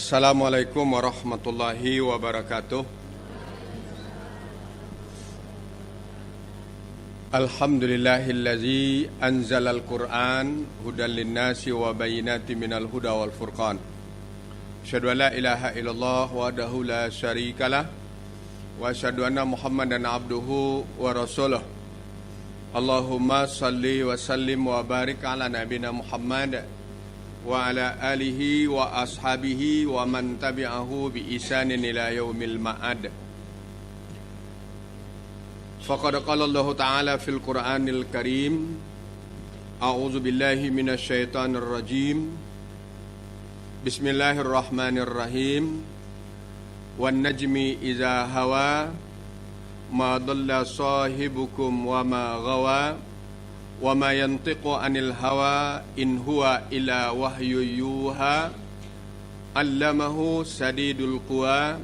Assalamualaikum warahmatullahi wabarakatuh. Alhamdulillahillazi anzalal Qur'an hudan linnasi wa bayyinatin minal huda wal furqan. Asyhadu an la ilaha illallah wahdahu la syarikalah wa asyhadu anna Muhammadan abduhu wa rasuluh. Allahumma salli wa sallim wa barik ala nabina Muhammad wa ala alihi wa ashabihi wa man tabi'ahu bi ihsanin ila yaumil ma'ad. Faqad qala Allah Ta'ala fil Qur'anil Karim, a'udzu billahi minasy syaithanir rajim. Bismillahirrahmanirrahim. Wan najmi idza hawa ma dhalla sahibukum wa ma ghawa wa ma yantiqu anil hawa in huwa illa wahyu yuha allamahu sadidul quwa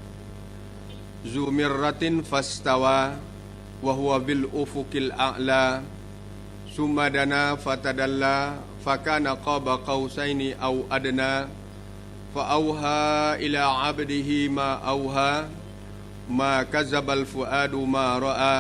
zu mirratin fastawa wa huwa bil ufuqil a'la summa dana fatadalla fakana qaba qausaini aw adna fa auha ila 'abdihi ma auha ma kadzabal fuadu ma ra'a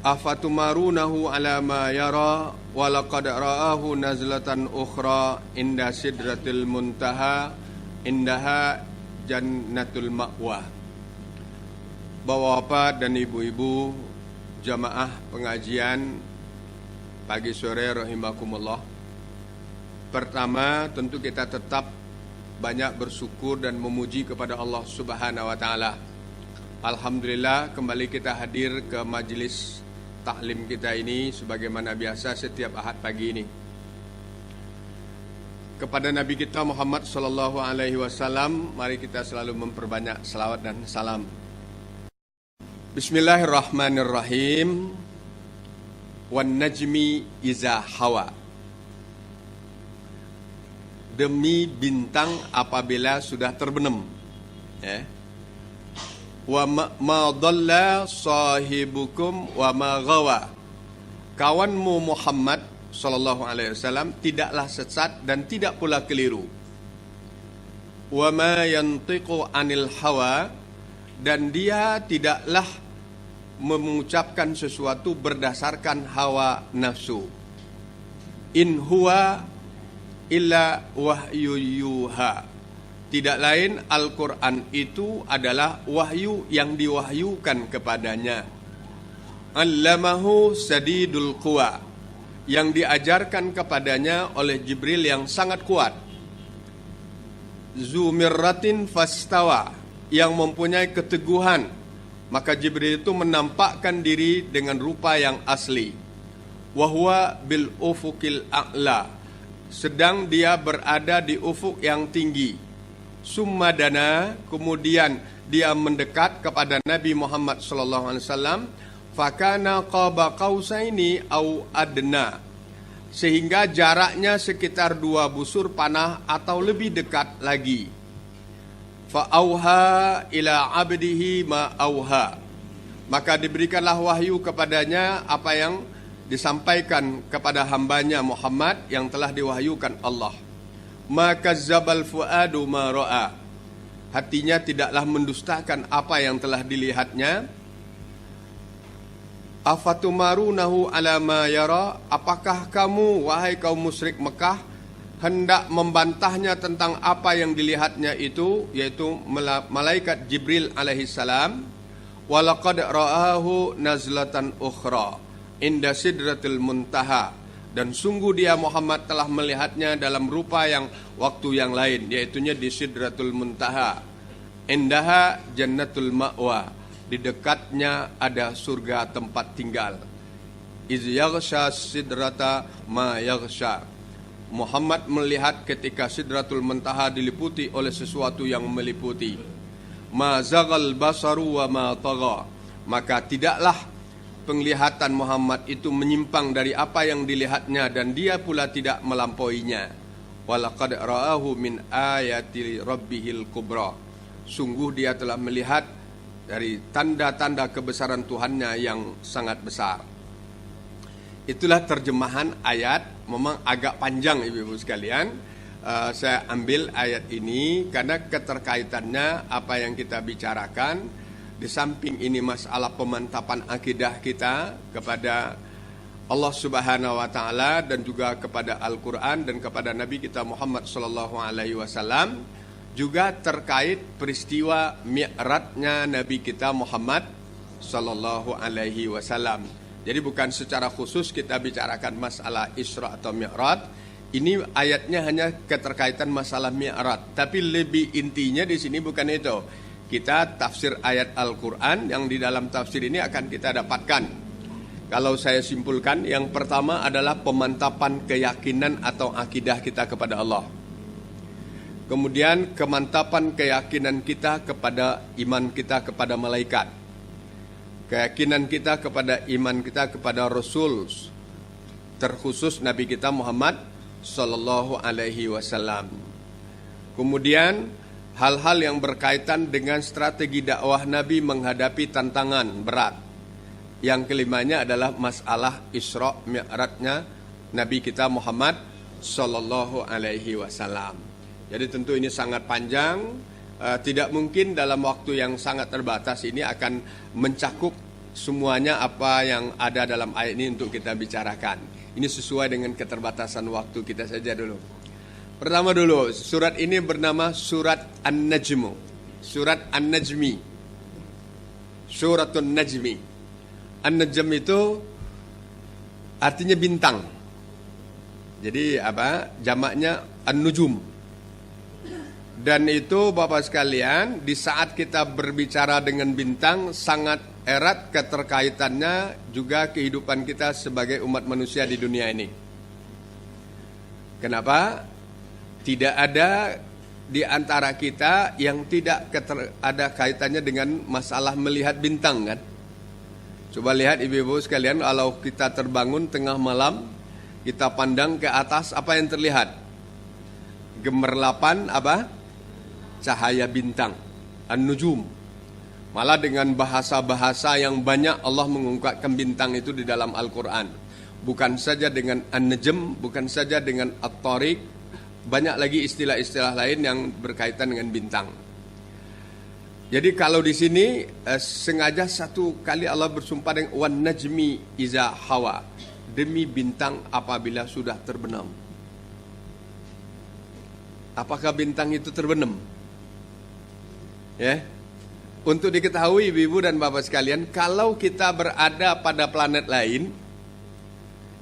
afatumarunahu ala ma yara walaqad ra'ahu nazlatan ukhra inda sidratil muntaha indaha jannatul ma'wa. Bapak-bapak dan ibu-ibu jamaah pengajian pagi sore rahimakumullah. Pertama, tentu kita tetap banyak bersyukur dan memuji kepada Allah Subhanahu wa taala. Alhamdulillah kembali kita hadir ke majelis taklim kita ini sebagaimana biasa setiap Ahad pagi ini. Kepada Nabi kita Muhammad sallallahu alaihi wasallam, mari kita selalu memperbanyak selawat dan salam. Bismillahirrahmanirrahim. Wan najmi iza hawa. Demi bintang apabila sudah terbenam. Ya. Wa ma dhalla sahibukum wa ma ghawa. Kawanmu Muhammad sallallahu alaihi wasallam tidaklah sesat dan tidak pula keliru. Wa ma yantiqu anil hawa, dan dia tidaklah mengucapkan sesuatu berdasarkan hawa nafsu. In huwa illa wahyu yuha. Tidak lain Al-Quran itu adalah wahyu yang diwahyukan kepadanya. Allamahu sadidul quwa, yang diajarkan kepadanya oleh Jibril yang sangat kuat. Zumirratin fastawa, yang mempunyai keteguhan. Maka Jibril itu menampakkan diri dengan rupa yang asli. Wahwa bil ufuqil a'la, sedang dia berada di ufuk yang tinggi. Summa dana, kemudian dia mendekat kepada Nabi Muhammad sallallahu alaihi wasallam, fakana qaba qausaini au adna, sehingga jaraknya sekitar 2 busur panah atau lebih dekat lagi. Fa auha ila 'abdihi ma auha, maka diberikanlah wahyu kepadanya apa yang disampaikan kepada hambanya Muhammad yang telah diwahyukan Allah. Maka zabal fuadu ma ra'a, hatinya tidaklah mendustakan apa yang telah dilihatnya. Afatumarunahu ala ma yara, apakah kamu wahai kaum musyrik Mekah hendak membantahnya tentang apa yang dilihatnya itu, yaitu malaikat Jibril alaihi salam. Walaqad ra'ahu nazlatan ukhra inda sidratil muntaha, dan sungguh dia Muhammad telah melihatnya dalam rupa yang waktu yang lain, yaitunya di Sidratul Muntaha. Indaha jannatul ma'wa, di dekatnya ada surga tempat tinggal. Iz yaghsha sidrata ma yaghsha, Muhammad melihat ketika Sidratul Muntaha diliputi oleh sesuatu yang meliputi. Ma zaghal basaru wa ma tagha, maka tidaklah penglihatan Muhammad itu menyimpang dari apa yang dilihatnya, dan dia pula tidak melampauinya. Walaqad ra'ahu min ayati rabbihil kubra, sungguh dia telah melihat dari tanda-tanda kebesaran Tuhannya yang sangat besar. Itulah terjemahan ayat, memang agak panjang ibu-ibu sekalian. saya ambil ayat ini karena keterkaitannya apa yang kita bicarakan. Di samping ini masalah pemantapan akidah kita kepada Allah Subhanahu wa taala dan juga kepada Al-Qur'an dan kepada Nabi kita Muhammad sallallahu alaihi wasallam, juga terkait peristiwa Mi'rajnya Nabi kita Muhammad sallallahu alaihi wasallam. Jadi bukan secara khusus kita bicarakan masalah Isra atau Mi'raj. Ini ayatnya hanya keterkaitan masalah Mi'raj, tapi lebih intinya di sini bukan itu. Kita tafsir ayat Al-Qur'an yang di dalam tafsir ini akan kita dapatkan. Kalau saya simpulkan, yang pertama adalah pemantapan keyakinan atau akidah kita kepada Allah. Kemudian kemantapan keyakinan kita kepada iman kita kepada malaikat. Keyakinan kita kepada iman kita kepada Rasul, terkhusus Nabi kita Muhammad sallallahu alaihi wasallam. Kemudian hal-hal yang berkaitan dengan strategi dakwah Nabi menghadapi tantangan berat. Yang kelimanya adalah masalah Isra Mi'rajnya Nabi kita Muhammad sallallahu alaihi wasallam. Jadi tentu ini sangat panjang, tidak mungkin dalam waktu yang sangat terbatas ini akan mencakup semuanya apa yang ada dalam ayat ini untuk kita bicarakan. Ini sesuai dengan keterbatasan waktu kita saja dulu. Pertama dulu, surat ini bernama surat An-Najm. Surat An-Najmi. Suratun Najmi. An-Najm itu artinya bintang. Jadi apa? Jamaknya An-Nujum. Dan itu Bapak sekalian, di saat kita berbicara dengan bintang sangat erat keterkaitannya juga kehidupan kita sebagai umat manusia di dunia ini. Kenapa? Tidak ada di antara kita yang tidak ada kaitannya dengan masalah melihat bintang, kan? Coba lihat ibu-ibu sekalian, kalau kita terbangun tengah malam, kita pandang ke atas, apa yang terlihat? Gemerlapan apa? Cahaya bintang, An-Nujum. Malah dengan bahasa-bahasa yang banyak Allah mengungkapkan bintang itu di dalam Al-Quran. Bukan saja dengan An-Najm, bukan saja dengan At-Tariq, banyak lagi istilah-istilah lain yang berkaitan dengan bintang. Jadi kalau di sini sengaja satu kali Allah bersumpah dengan wan najmi iza hawa, demi bintang apabila sudah terbenam. Apakah bintang itu terbenam? Ya. Untuk diketahui ibu-ibu dan bapak sekalian, kalau kita berada pada planet lain,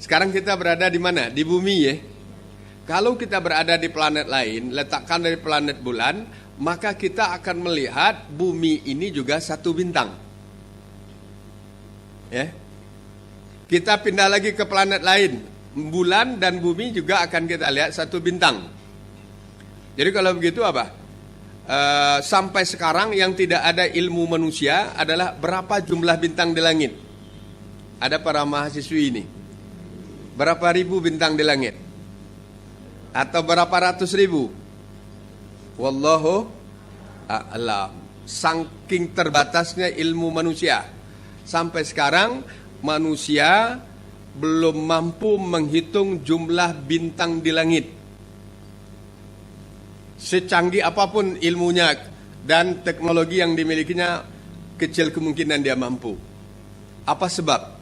sekarang kita berada di mana? Di bumi, ya. Kalau kita berada di planet lain, letakkan dari planet bulan, maka kita akan melihat bumi ini juga satu bintang. Ya. Kita pindah lagi ke planet lain, bulan dan bumi juga akan kita lihat satu bintang. Jadi kalau begitu apa? Sampai sekarang yang tidak ada ilmu manusia adalah berapa jumlah bintang di langit. Ada para mahasiswi ini. Berapa ribu bintang di langit? Atau berapa ratus ribu? Wallahu a'lam. Saking terbatasnya ilmu manusia, sampai sekarang manusia belum mampu menghitung jumlah bintang di langit. Secanggih apapun ilmunya dan teknologi yang dimilikinya, kecil kemungkinan dia mampu. Apa sebab?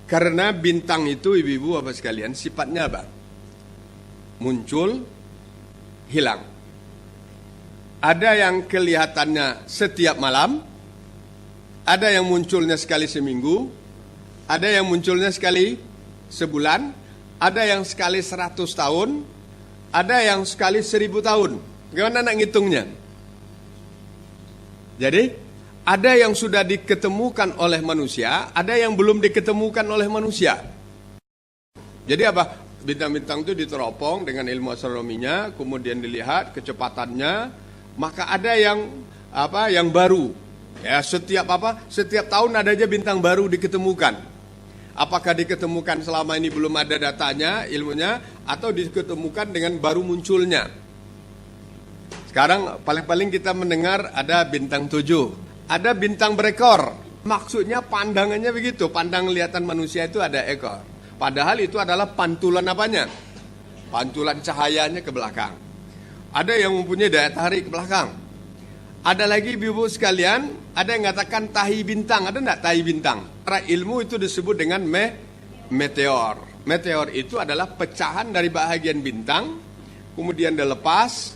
Karena bintang itu ibu-ibu apa sekalian sifatnya apa? Muncul, hilang. Ada yang kelihatannya setiap malam, ada yang munculnya sekali seminggu, ada yang munculnya sekali sebulan, ada yang sekali 100 tahun, ada yang sekali 1000 tahun. Gimana nak ngitungnya? Jadi ada yang sudah diketemukan oleh manusia, ada yang belum diketemukan oleh manusia. Jadi apa? Bintang-bintang itu diteropong dengan ilmu astronominya, kemudian dilihat kecepatannya, maka ada yang apa? Yang baru. Ya, setiap tahun ada aja bintang baru diketemukan. Apakah diketemukan selama ini belum ada datanya, ilmunya, atau diketemukan dengan baru munculnya? Sekarang paling-paling kita mendengar ada bintang 7. Ada bintang berekor. Maksudnya pandangannya begitu. Pandang lihatan manusia itu ada ekor. Padahal itu adalah pantulan apanya? Pantulan cahayanya ke belakang. Ada yang mempunyai daya tarik ke belakang. Ada lagi ibu-ibu sekalian, ada yang mengatakan tahi bintang. Ada enggak tahi bintang? Secara ilmu itu disebut dengan meteor. Meteor itu adalah pecahan dari bahagian bintang, kemudian dia lepas,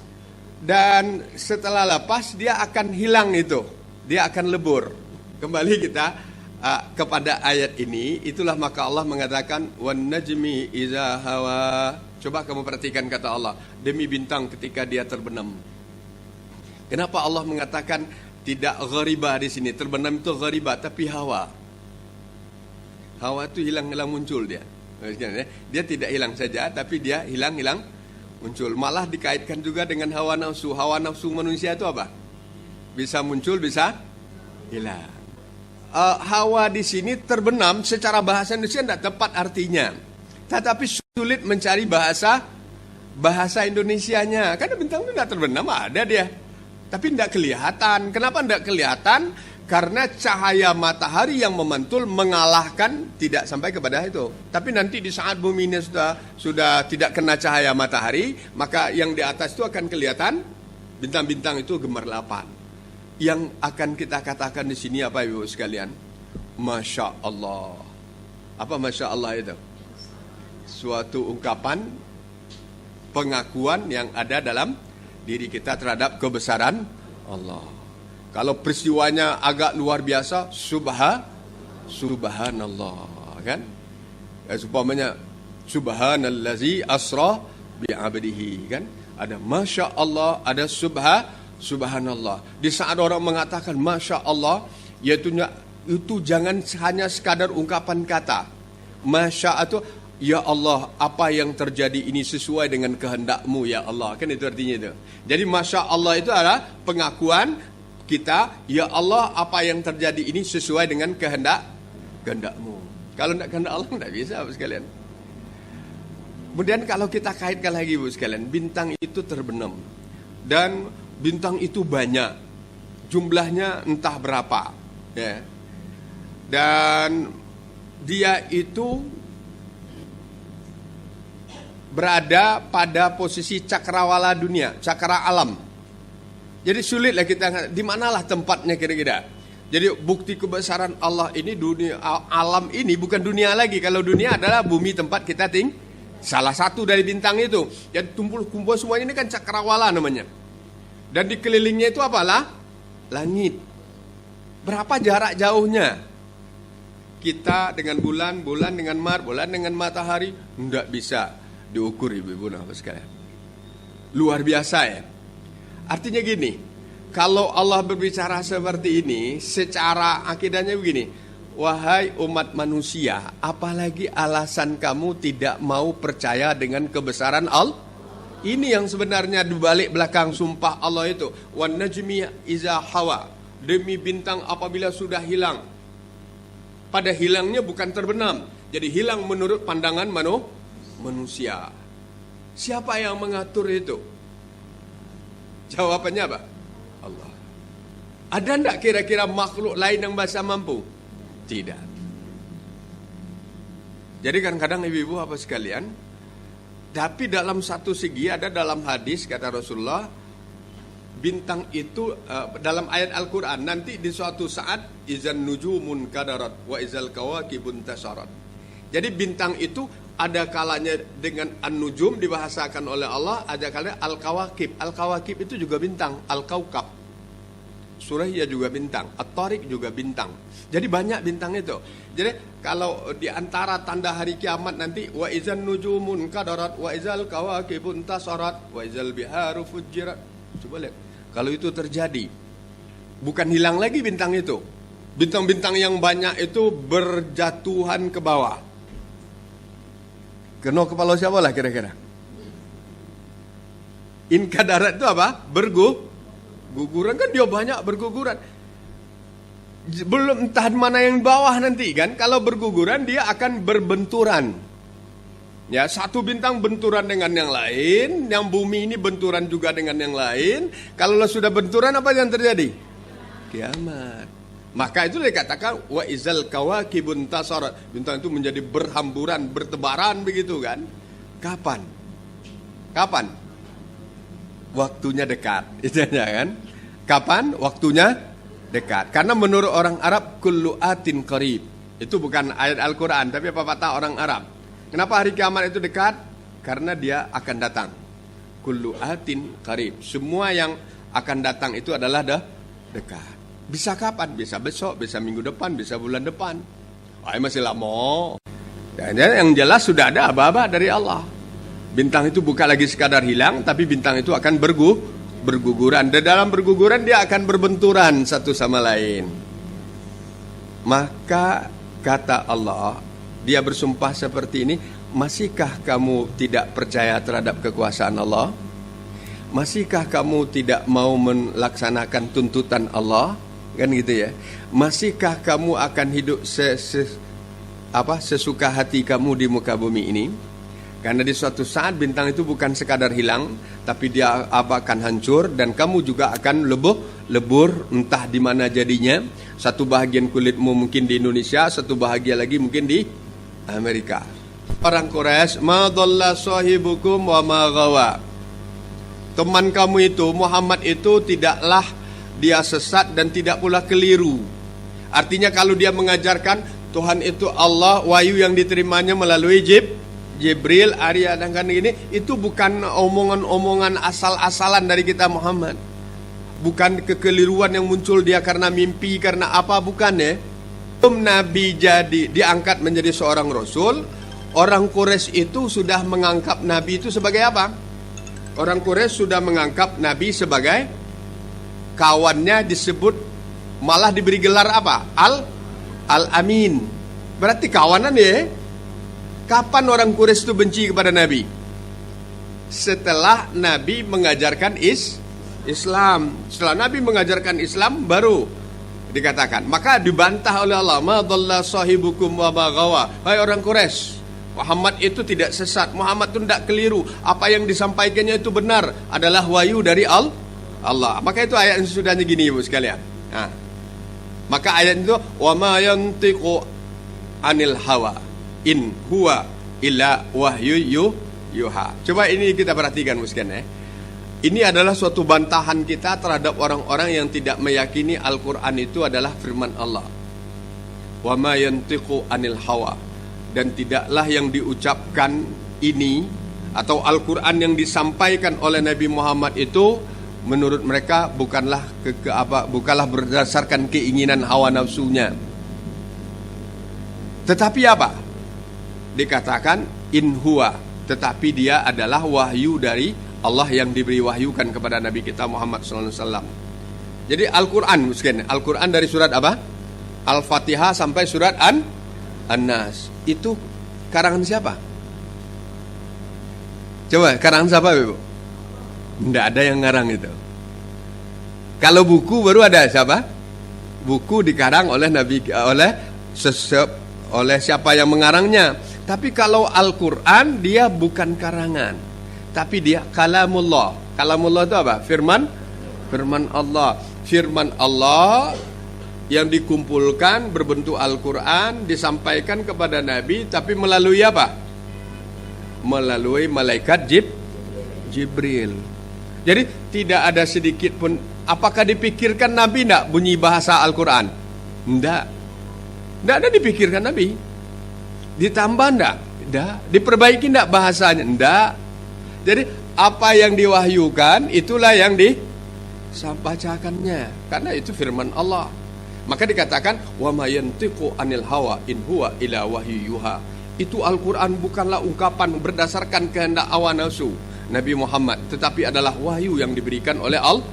dan setelah lepas dia akan hilang itu. Dia akan lebur. Kembali kita kepada ayat ini, itulah maka Allah mengatakan wan najmi iza hawa. Coba kamu perhatikan kata Allah, demi bintang ketika dia terbenam. Kenapa Allah mengatakan tidak gharibah di sini? Terbenam itu gharibah, tapi hawa. Hawa itu hilang-hilang muncul dia. Dia tidak hilang saja, tapi dia hilang-hilang muncul. Malah dikaitkan juga dengan hawa nafsu. Hawa nafsu manusia itu apa? Bisa muncul, bisa hilang. Hawa di sini terbenam, secara bahasa Indonesia tidak tepat artinya. Tetapi sulit mencari bahasa Indonesianya. Karena bintang itu tidak terbenam, ada dia. Tapi tidak kelihatan. Kenapa tidak kelihatan? Karena cahaya matahari yang memantul mengalahkan, tidak sampai kepada itu. Tapi nanti di saat bumi ini sudah tidak kena cahaya matahari, maka yang di atas itu akan kelihatan bintang-bintang itu gemerlapan. Yang akan kita katakan di sini apa ibu sekalian? Masya Allah. Apa Masya Allah itu? Suatu ungkapan pengakuan yang ada dalam diri kita terhadap kebesaran Allah. Kalau peristiwanya agak luar biasa, subhanallah, kan? Umpamanya subhanallazi asra bi'abdihi, kan? Ada masya Allah, ada subhanallah. Di saat orang mengatakan masya Allah, yaitu itu jangan hanya sekadar ungkapan kata. Masya itu, ya Allah, apa yang terjadi ini sesuai dengan kehendak-Mu ya Allah. Kan itu artinya itu. Jadi Masya Allah itu adalah pengakuan kita, ya Allah, apa yang terjadi ini sesuai dengan kehendak-Mu. Kalau tidak kehendak Allah, tidak bisa Bapak sekalian. Kemudian kalau kita kaitkan lagi Bapak sekalian, bintang itu terbenam. Dan bintang itu banyak. Jumlahnya entah berapa. Ya. Dan dia itu berada pada posisi cakrawala dunia, cakra alam. Jadi sulitlah kita, di manalah tempatnya kira-kira. Jadi bukti kebesaran Allah ini, dunia alam ini bukan dunia lagi. Kalau dunia adalah bumi tempat kita salah satu dari bintang itu. Jadi kumpul semuanya ini kan cakrawala namanya. Dan dikelilingnya itu apalah? Langit. Berapa jarak jauhnya? Kita dengan bulan, bulan dengan Mars, bulan dengan matahari, enggak bisa diukur ibu-ibu Bapak sekalian. Luar biasa ya. Artinya gini, kalau Allah berbicara seperti ini, secara akidahnya begini, wahai umat manusia, apalagi alasan kamu tidak mau percaya dengan kebesaran Allah? Ini yang sebenarnya di balik belakang sumpah Allah itu. Wan najmi iza hawa, demi bintang apabila sudah hilang. Pada hilangnya bukan terbenam, jadi hilang menurut pandangan manusia. Siapa yang mengatur itu? Jawabannya apa? Allah. Ada enggak kira-kira makhluk lain yang bisa mampu? Tidak. Jadi kadang-kadang ibu-ibu apa sekalian, tapi dalam satu segi ada dalam hadis kata Rasulullah, bintang itu dalam ayat Al-Quran, nanti di suatu saat izan nujumun kadarat wa izal kawakibun tasarat. Jadi bintang itu ada kalanya dengan an-nujum dibahasakan oleh Allah, ada kalanya al-kawakib. Al-kawakib itu juga bintang, al-kaukab. Suraya juga bintang, at-tariq juga bintang. Jadi banyak bintang itu. Jadi kalau di antara tanda hari kiamat nanti wa izan nujumun kadarat wa izal kawakibun tasarat wa izal biharu fujirat. Coba lihat. Kalau itu terjadi, bukan hilang lagi bintang itu. Bintang-bintang yang banyak itu berjatuhan ke bawah. Kena kepala siapa lah kira-kira? Inkadarat itu apa? Berguguran, kan dia banyak berguguran. Belum entah mana yang bawah nanti kan. Kalau berguguran dia akan berbenturan. Ya, satu bintang benturan dengan yang lain, yang bumi ini benturan juga dengan yang lain. Kalau sudah benturan apa yang terjadi? Kiamat. Maka itu dikatakan wa izal kawakibun tasarat. Bintang itu menjadi berhamburan, bertebaran begitu kan? Kapan? Kapan? Waktunya dekat. Itu kan? Kapan? Waktunya dekat. Karena menurut orang Arab, kullu atin qarib. Itu bukan ayat Al-Quran, tapi pepatah orang Arab. Kenapa hari kiamat itu dekat? Karena dia akan datang. Kullu atin qarib. Semua yang akan datang itu adalah dekat. Bisa kapan? Bisa besok, bisa minggu depan, bisa bulan depan. Masih lama. Dan yang jelas sudah ada aba-aba dari Allah. Bintang itu bukan lagi sekadar hilang, tapi bintang itu akan berguguran. Dan dalam berguguran dia akan berbenturan satu sama lain. Maka kata Allah, dia bersumpah seperti ini, masihkah kamu tidak percaya terhadap kekuasaan Allah? Masihkah kamu tidak mau melaksanakan tuntutan Allah? Kan gitu ya. Masihkah kamu akan hidup sesuka hati kamu di muka bumi ini? Karena di suatu saat bintang itu bukan sekadar hilang, tapi dia akan hancur dan kamu juga akan lebur entah di mana jadinya. Satu bahagian kulitmu mungkin di Indonesia, satu bahagia lagi mungkin di Amerika. Orang Quraisy, ma dhalla sahibukum wa ma ghawa. Teman kamu itu, Muhammad itu tidaklah dia sesat dan tidak pula keliru. Artinya kalau dia mengajarkan Tuhan itu Allah, wahyu yang diterimanya melalui Jibril, Arya dan kan ini, itu bukan omongan-omongan asal-asalan dari kita Muhammad. Bukan kekeliruan yang muncul dia karena mimpi, karena apa, bukan ya. Nabi jadi diangkat menjadi seorang rasul, orang Quraisy itu sudah menganggap Nabi itu sebagai apa? Orang Quraisy sudah menganggap Nabi sebagai kawannya, disebut malah diberi gelar apa? Al-Amin. Berarti kawanan ya. Kapan orang Quraisy itu benci kepada Nabi? Setelah Nabi mengajarkan Islam. Setelah Nabi mengajarkan Islam baru dikatakan. Maka dibantah oleh Allah, ma dhalla sahibukum wa ma ghawa. Hai orang Quraisy, Muhammad itu tidak sesat, Muhammad itu tidak keliru. Apa yang disampaikannya itu benar, adalah wahyu dari Allah. Maka itu ayat yang sesudahnya gini Ibu sekalian. Nah, maka ayat itu wa ma yantiqu anil hawa in huwa illa wahyu yuha. Coba ini kita perhatikan sekalian ya. Ini adalah suatu bantahan kita terhadap orang-orang yang tidak meyakini Al-Quran itu adalah firman Allah. Wa ma yantiqu anil hawa. Dan tidaklah yang diucapkan ini atau Al-Quran yang disampaikan oleh Nabi Muhammad itu menurut mereka bukanlah bukanlah berdasarkan keinginan hawa nafsunya. Tetapi apa? Dikatakan in huwa, tetapi dia adalah wahyu dari Allah yang diberi wahyukan kepada Nabi kita Muhammad SAW. Jadi Al-Quran, Al-Quran dari surat apa? Al-Fatihah sampai surat An-Nas. Itu karangan siapa? Coba karangan siapa Ibu? Tidak ada yang ngarang itu. Kalau buku baru ada siapa? Buku dikarang oleh oleh siapa yang mengarangnya. Tapi kalau Al-Quran dia bukan karangan, tapi dia kalamullah. Kalamullah itu apa? Firman Allah. Firman Allah yang dikumpulkan berbentuk Al-Quran, disampaikan kepada Nabi, tapi melalui apa? Melalui malaikat Jibril. Jadi tidak ada sedikit pun. Apakah dipikirkan Nabi tidak bunyi bahasa Al-Quran? Tidak. Tidak ada dipikirkan Nabi. Ditambah enggak? Enggak. Diperbaiki enggak bahasanya? Enggak. Jadi apa yang diwahyukan itulah yang disampaikannya. Karena itu firman Allah. Maka dikatakan wa ma yantiqu anil hawa in huwa ila wahyu yuha. Itu Al-Quran bukanlah ungkapan berdasarkan kehendak hawa nafsu Nabi Muhammad, tetapi adalah wahyu yang diberikan oleh Allah.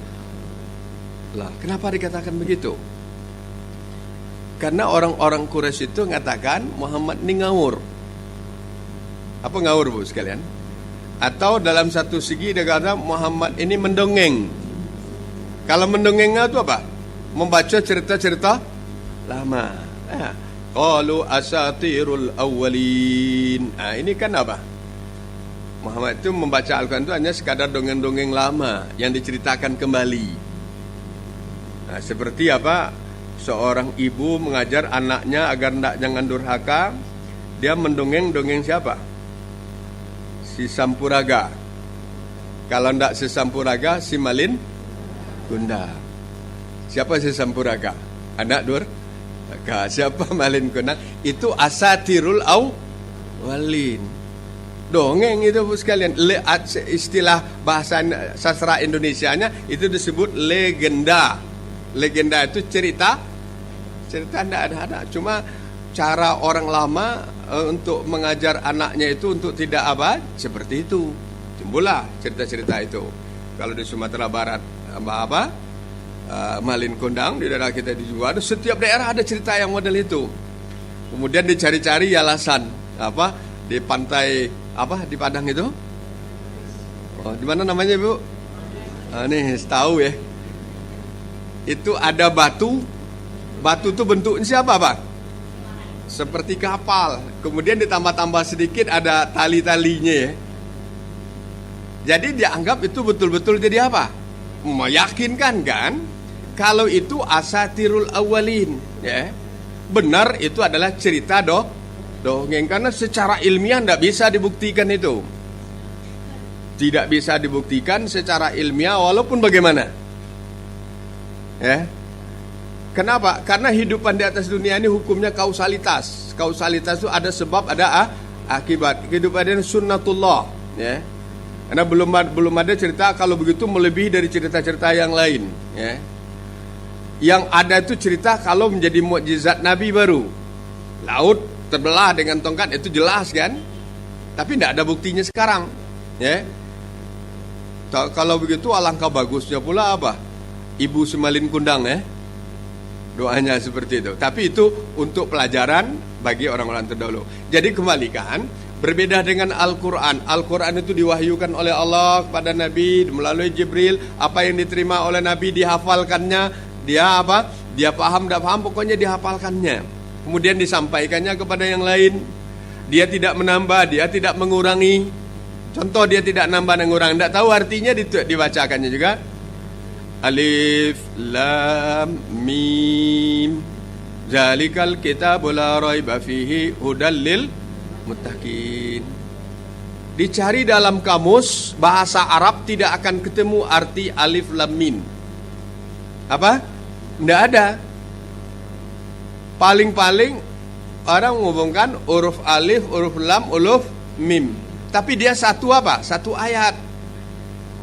Kenapa dikatakan begitu? Karena orang-orang Quraisy itu mengatakan Muhammad ini ngawur. Apa ngawur Bu sekalian? Atau dalam satu segi dia kata Muhammad ini mendongeng. Kalau mendongengnya itu apa? Membaca cerita-cerita lama. Qalu asatirul awwalin. Ini kan apa? Muhammad itu membaca Al-Quran itu hanya sekadar dongeng-dongeng lama yang diceritakan kembali. Seperti apa? Seorang ibu mengajar anaknya agar jangan durhaka. Dia mendongeng-dongeng siapa? Si Sampuraga. Kalau ndak sesampuraga, si malin kundang. Siapa sesampuraga? Anak durhaka. Siapa malin kundang? Itu asatirul awwalin. Dongeng itu Bu sekalian. Istilah bahasa sastra Indonesianya itu disebut legenda. Legenda itu cerita ndak ada. Cuma cara orang lama untuk mengajar anaknya itu untuk tidak seperti itu. Timbullah cerita-cerita itu. Kalau di Sumatera Barat malin kundang, di daerah kita di Jawa, setiap daerah ada cerita yang model itu. Kemudian dicari-cari alasan di pantai di Padang itu. Oh, di mana namanya Bu? Nih tahu ya. Itu ada batu. Batu itu bentuknya siapa Pak? Seperti kapal. Kemudian ditambah-tambah sedikit ada tali-talinya ya. Jadi dianggap itu betul-betul jadi apa? Meyakinkan kan? Kalau itu asatirul awalin ya. Benar itu adalah cerita dongeng. Karena secara ilmiah tidak bisa dibuktikan itu. Tidak bisa dibuktikan secara ilmiah walaupun bagaimana. Ya. Kenapa? Karena hidupan di atas dunia ini hukumnya kausalitas. Kausalitas itu ada sebab, ada akibat. Kehidupan ini sunnatullah ya. Karena belum ada cerita kalau begitu melebihi dari cerita-cerita yang lain ya. Yang ada itu cerita kalau menjadi mukjizat Nabi baru. Laut terbelah dengan tongkat itu jelas kan? Tapi tidak ada buktinya sekarang ya. Kalau begitu alangkah bagusnya pula Ibu semalin kundang ya. Doanya seperti itu. Tapi itu untuk pelajaran bagi orang-orang terdahulu. Jadi kembalikan, berbeda dengan Al-Quran. Al-Quran itu diwahyukan oleh Allah kepada Nabi melalui Jibril. Apa yang diterima oleh Nabi dihafalkannya. Dia Dia paham, tidak paham, pokoknya dihafalkannya. Kemudian disampaikannya kepada yang lain. Dia tidak menambah, dia tidak mengurangi. Contoh dia tidak nambah dan mengurangi. Tidak tahu artinya dibacakannya juga. Alif Lam Mim Zalikal kitabul la raiba fihi hudal lil muttaqin. Dicari dalam kamus bahasa Arab tidak akan ketemu arti alif lam mim. Tidak ada. Paling-paling orang menghubungkan huruf alif, huruf lam, huruf mim. Tapi dia satu Satu ayat.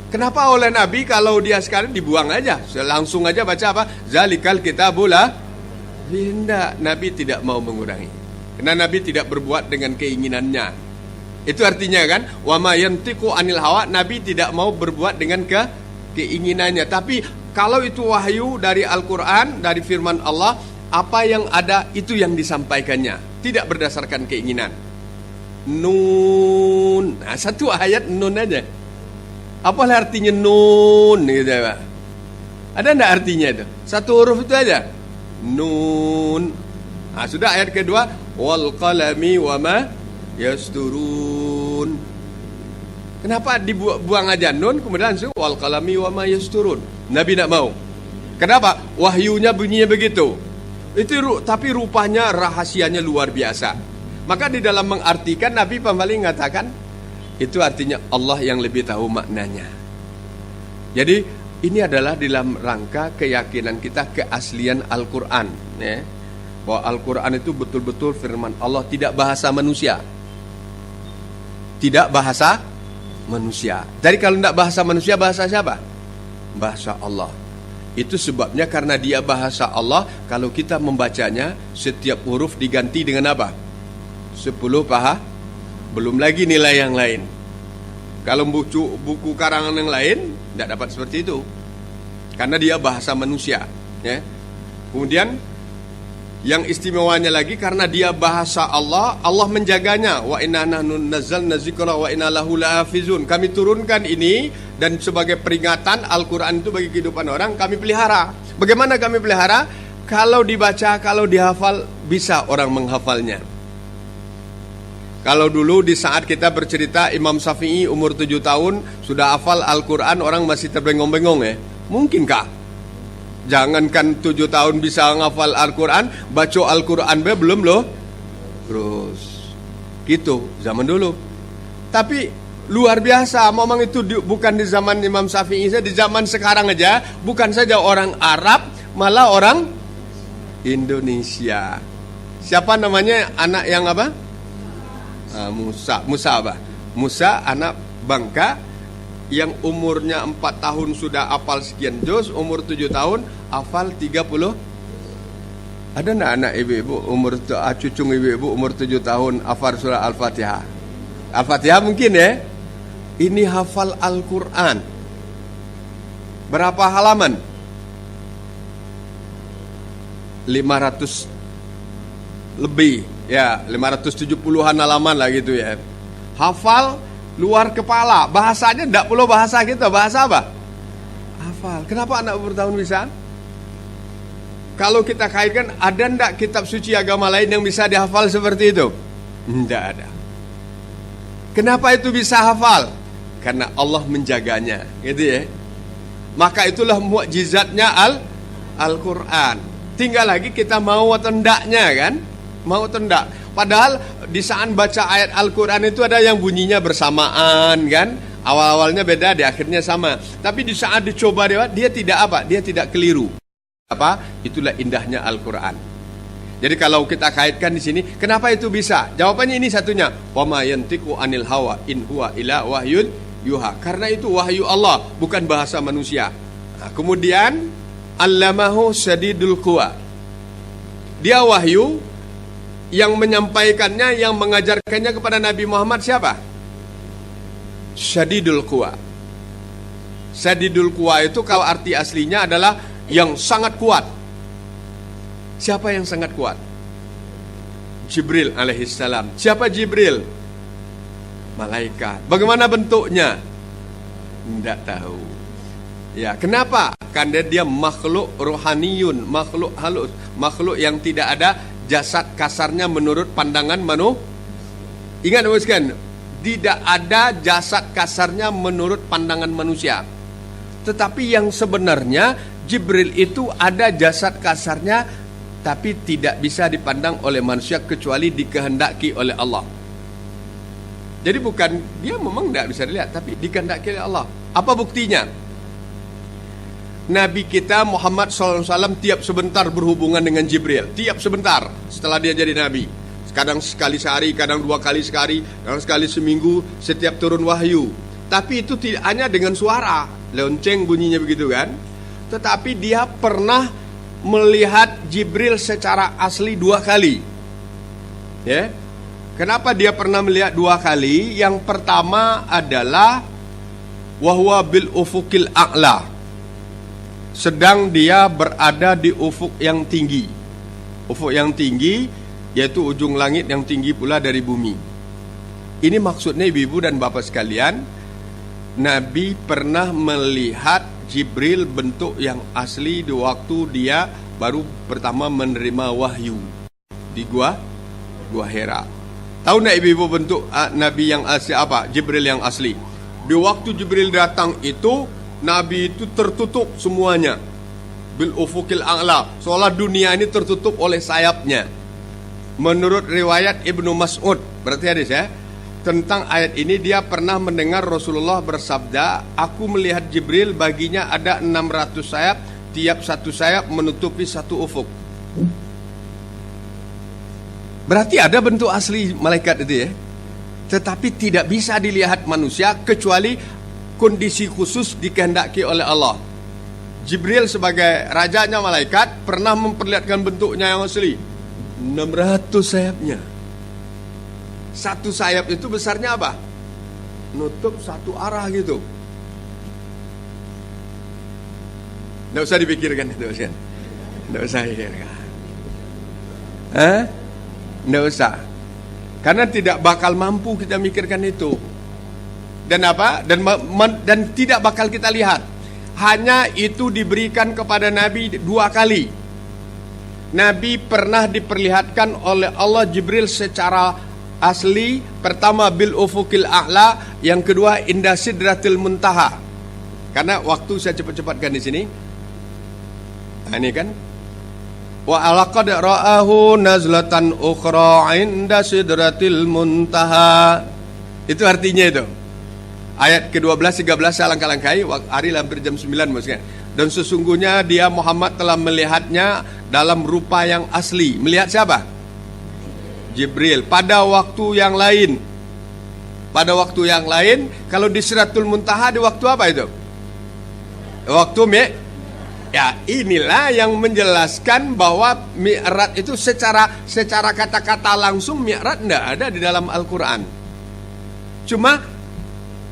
Kenapa oleh Nabi kalau dia sekarang dibuang aja, langsung aja baca Zalikal kitabul la. Tidak, Nabi tidak mau mengurangi. Karena Nabi tidak berbuat dengan keinginannya. Itu artinya kan, wa ma yantiqu anil hawa, Nabi tidak mau berbuat dengan keinginannya. Tapi kalau itu wahyu dari Al-Qur'an, dari firman Allah, apa yang ada itu yang disampaikannya, tidak berdasarkan keinginan. Nun. Nah, satu ayat nun aja. Apa artinya nun gitu ya Pak? Ada enggak artinya itu? Satu huruf itu aja. Nun. Nah, sudah ayat kedua, wal qalami wama yasturun. Kenapa dibuang aja nun kemudian langsung wal qalami wama yasturun? Nabi enggak mau. Kenapa? Wahyunya bunyinya begitu. Tapi rupanya rahasianya luar biasa. Maka di dalam mengartikan Nabi paling mengatakan itu artinya Allah yang lebih tahu maknanya. Jadi ini adalah dalam rangka keyakinan kita keaslian Al-Quran ya. Bahwa Al-Quran itu betul-betul firman Allah, tidak bahasa manusia. Tidak bahasa manusia. Jadi kalau tidak bahasa manusia, bahasa siapa? Bahasa Allah. Itu sebabnya karena dia bahasa Allah, kalau kita membacanya setiap huruf diganti dengan apa? 10 paha. Belum lagi nilai yang lain. Kalau buku karangan yang lain tidak dapat seperti itu. Karena dia bahasa manusia ya. Kemudian yang istimewanya lagi karena dia bahasa Allah, Allah menjaganya. Wa inna nahnu nazzalna dzikra wa inna lahu lahafizun. Kami turunkan ini dan sebagai peringatan Al-Qur'an itu bagi kehidupan orang kami pelihara. Bagaimana kami pelihara? Kalau dibaca, kalau dihafal, bisa orang menghafalnya. Kalau dulu di saat kita bercerita Imam Syafi'i umur 7 tahun sudah hafal Al-Quran, orang masih terbengong-bengong ya. Mungkinkah? Jangankan 7 tahun bisa menghafal Al-Quran, baca Al-Quran belum loh. Terus gitu zaman dulu. Tapi Luar biasa, memang itu bukan di zaman Imam Syafi'i saja, di zaman sekarang aja, bukan saja orang Arab, malah orang Indonesia. Siapa namanya anak yang apa? Musa. Musa apa? Musa anak Bangka yang umurnya 4 tahun sudah hafal sekian juz, umur 7 tahun hafal 30. Ada enggak anak ibu-ibu umur cucung ibu-ibu umur 7 tahun hafal surah Al-Fatihah? Al-Fatihah mungkin ya. Ini hafal Al-Quran. Berapa halaman? 500 lebih. Ya, 570-an halaman lah gitu ya. Hafal luar kepala. Bahasanya tidak perlu bahasa kita. Bahasa apa? Hafal. Kenapa anak bertahun bisa? Kalau kita kaitkan, ada ndak kitab suci agama lain yang bisa dihafal seperti itu? Tidak ada. Kenapa itu bisa hafal? Karena Allah menjaganya, gitu ya. Maka itulah mukjizatnya Al-Quran. Tinggal lagi kita mau atau ndaknya kan? Mau atau ndak. Padahal di saat baca ayat Al-Quran itu ada yang bunyinya bersamaan kan? Awal-awalnya beda, di akhirnya sama. Tapi di saat dicoba dia tidak apa? Dia tidak keliru. Apa? Itulah indahnya Al-Quran. Jadi kalau kita kaitkan di sini, kenapa itu bisa? Jawabannya ini satunya. Wa ma yantiqu anil hawa in huwa illa wahyun yuha. Karena itu wahyu Allah, bukan bahasa manusia. Nah, kemudian allamahu syadidul quwa. Dia wahyu yang menyampaikannya, yang mengajarkannya kepada Nabi Muhammad siapa? Syadidul quwa. Syadidul quwa itu kalau arti aslinya adalah yang sangat kuat. Siapa yang sangat kuat? Jibril alaihissalam. Siapa Jibril? Malaikat. Bagaimana bentuknya? Tidak tahu. Ya, kenapa? Karena dia makhluk rohaniyun, makhluk halus, makhluk yang tidak ada jasad kasarnya menurut pandangan manusia. Ingat kan? Tidak ada jasad kasarnya menurut pandangan manusia. Tetapi yang sebenarnya Jibril itu ada jasad kasarnya, tapi tidak bisa dipandang oleh manusia kecuali dikehendaki oleh Allah. Jadi bukan, dia memang tidak bisa dilihat, tapi dikehendaki oleh Allah. Apa buktinya? Nabi kita Muhammad SAW tiap sebentar berhubungan dengan Jibril. Tiap sebentar setelah dia jadi Nabi. Kadang sekali sehari, kadang 2 kali sehari, kadang sekali seminggu, setiap turun wahyu. Tapi itu tidak hanya dengan suara, lonceng bunyinya begitu kan. Tetapi dia pernah melihat Jibril secara asli 2 kali. Ya. Kenapa dia pernah melihat 2 kali? Yang pertama adalah wahwa bil ufukil a'la. Sedang dia berada di ufuk yang tinggi. Ufuk yang tinggi yaitu ujung langit yang tinggi pula dari bumi. Ini maksudnya ibu-ibu dan bapak sekalian, Nabi pernah melihat Jibril bentuk yang asli di waktu dia baru pertama menerima wahyu di gua Hira. Tahu enggak ibu-ibu bentuk Nabi yang asli apa? Jibril yang asli. Di waktu Jibril datang itu, Nabi itu tertutup semuanya. Bil ufukil a'la. Seolah dunia ini tertutup oleh sayapnya. Menurut riwayat Ibnu Mas'ud, berarti hadis ya, tentang ayat ini dia pernah mendengar Rasulullah bersabda, aku melihat Jibril baginya ada 600 sayap, tiap satu sayap menutupi satu ufuk. Berarti ada bentuk asli malaikat itu ya. Tetapi tidak bisa dilihat manusia kecuali kondisi khusus dikehendaki oleh Allah. Jibril sebagai rajanya malaikat pernah memperlihatkan bentuknya yang asli. 600 sayapnya. Satu sayap itu besarnya apa? Nutup satu arah gitu. Nggak usah dipikirkan itu, Ustaz. Nggak usah dipikirkan. Nggak usah. Karena tidak bakal mampu kita mikirkan itu. Dan apa? Dan tidak bakal kita lihat. Hanya itu diberikan kepada Nabi 2 kali. Nabi pernah diperlihatkan oleh Allah Jibril secara asli. Pertama bil ufukil a'la, yang kedua inda sidratil muntaha. Karena waktu saya cepat-cepatkan di sini. Nah, ini kan. Wa alaqad ra'ahu nazlatan ukhra inda sidratil muntaha. Itu artinya itu. Ayat ke-12, 13 saya langkah-langkai, hari hampir jam 9 maksudnya. Dan sesungguhnya dia Muhammad telah melihatnya dalam rupa yang asli. Melihat siapa? Jibril. Pada waktu yang lain. Pada waktu yang lain, kalau di Sidratul Muntaha di waktu apa itu? Waktu ya, inilah yang menjelaskan bahwa Mi'raj itu secara kata-kata langsung Mi'raj tidak ada di dalam Al-Quran. Cuma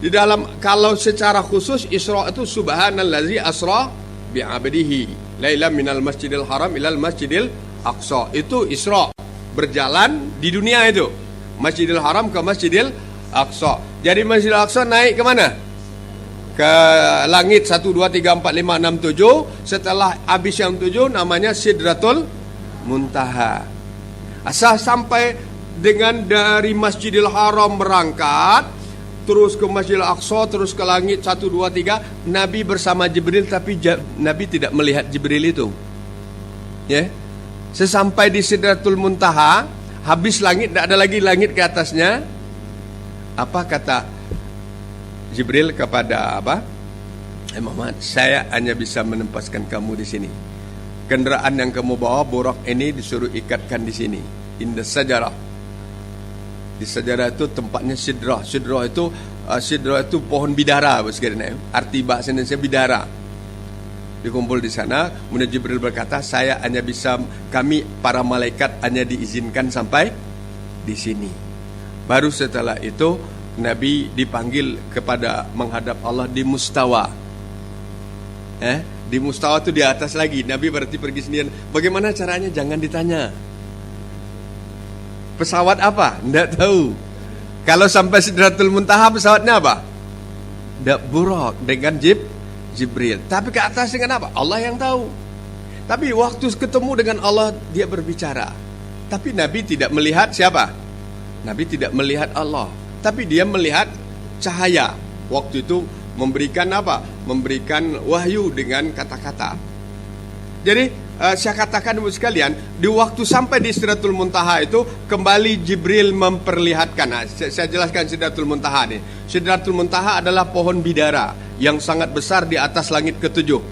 di dalam, kalau secara khusus Isra itu subhanallazi asra bi'abdihi laila minal masjidil haram ilal masjidil aqsa. Itu Isra, berjalan di dunia itu, Masjidil Haram ke Masjidil Aqsa. Jadi Masjidil Aqsa naik ke mana? Ke langit 1, 2, 3, 4, 5, 6, 7. Setelah habis yang 7 namanya Sidratul Muntaha. Asal sampai dengan dari Masjidil Haram berangkat terus ke Masjidil Aqsa, terus ke langit 1, 2, 3, Nabi bersama Jibril, tapi Nabi tidak melihat Jibril itu. Ya. Sesampai di Sidratul Muntaha, habis langit, tidak ada lagi langit ke atasnya. Apa kata Jibril kepada Muhammad, saya hanya bisa menempatkan kamu di sini. Kendaraan yang kamu bawa, borak ini disuruh ikatkan di sini. Indah sajarah. Di sejarah itu tempatnya sidrah. Sidrah itu pohon bidara, arti bahasa Indonesia bidara. Dikumpul di sana. Kemudian Jibril berkata, kami para malaikat hanya diizinkan sampai di sini. Baru setelah itu Nabi dipanggil kepada menghadap Allah di mustawa. Di mustawa itu di atas lagi. Nabi berarti pergi sendirian. Bagaimana caranya? Jangan ditanya. Pesawat apa? Tidak tahu. Kalau sampai Sidratul Muntaha pesawatnya apa? Tidak, buruk dengan Jibril. Tapi ke atas dengan apa? Allah yang tahu. Tapi waktu ketemu dengan Allah, dia berbicara. Tapi Nabi tidak melihat siapa? Nabi tidak melihat Allah. Tapi dia melihat cahaya. Waktu itu memberikan apa? Memberikan wahyu dengan kata-kata. Jadi saya katakan ibu sekalian, di waktu sampai di Sidratul Muntaha itu kembali Jibril memperlihatkan. Saya jelaskan Sidratul Muntaha nih. Sidratul Muntaha adalah pohon bidara yang sangat besar di atas langit ketujuh,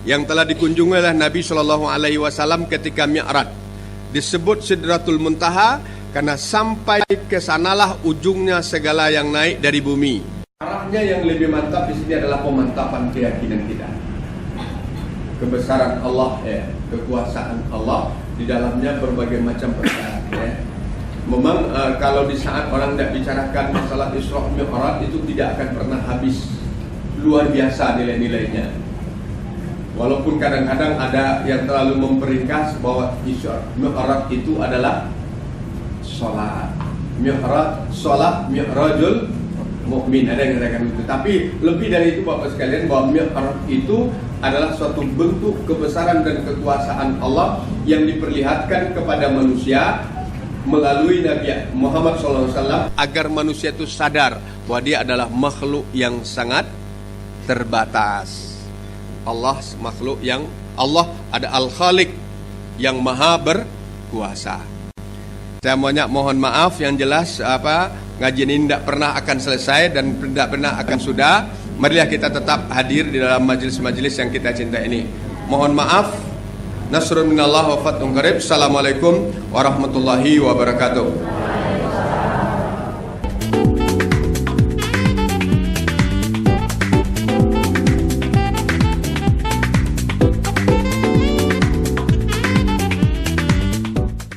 yang telah dikunjungi oleh Nabi SAW ketika Mi'raj. Disebut Sidratul Muntaha karena sampai ke sanalah ujungnya segala yang naik dari bumi. Arahnya yang lebih mantap di sini adalah pemantapan keyakinan kita. Kebesaran Allah, kekuasaan Allah, di dalamnya berbagai macam perkara. Memang kalau di saat orang tidak bicarakan masalah Isra Mi'raj itu tidak akan pernah habis. Luar biasa nilai-nilainya. Walaupun kadang-kadang ada yang terlalu memperingkas bahwa Isra Mi'raj itu adalah sholat. Mi'raj, sholat, Mi'rajul mukmin, ada yang katakan itu. Tapi lebih dari itu Bapak sekalian, bahwa Mi'raj itu adalah suatu bentuk kebesaran dan kekuasaan Allah yang diperlihatkan kepada manusia melalui Nabi Muhammad SAW, agar manusia itu sadar bahwa dia adalah makhluk yang sangat terbatas. Allah makhluk yang Allah ada Al-Khaliq yang maha berkuasa. Saya mohon maaf, yang jelas ngaji ini tidak pernah akan selesai dan tidak pernah akan sudah. Marilah kita tetap hadir di dalam majelis-majelis yang kita cinta ini. Mohon maaf. Nasrun minallah wa fathun qarib. Assalamualaikum warahmatullahi wabarakatuh.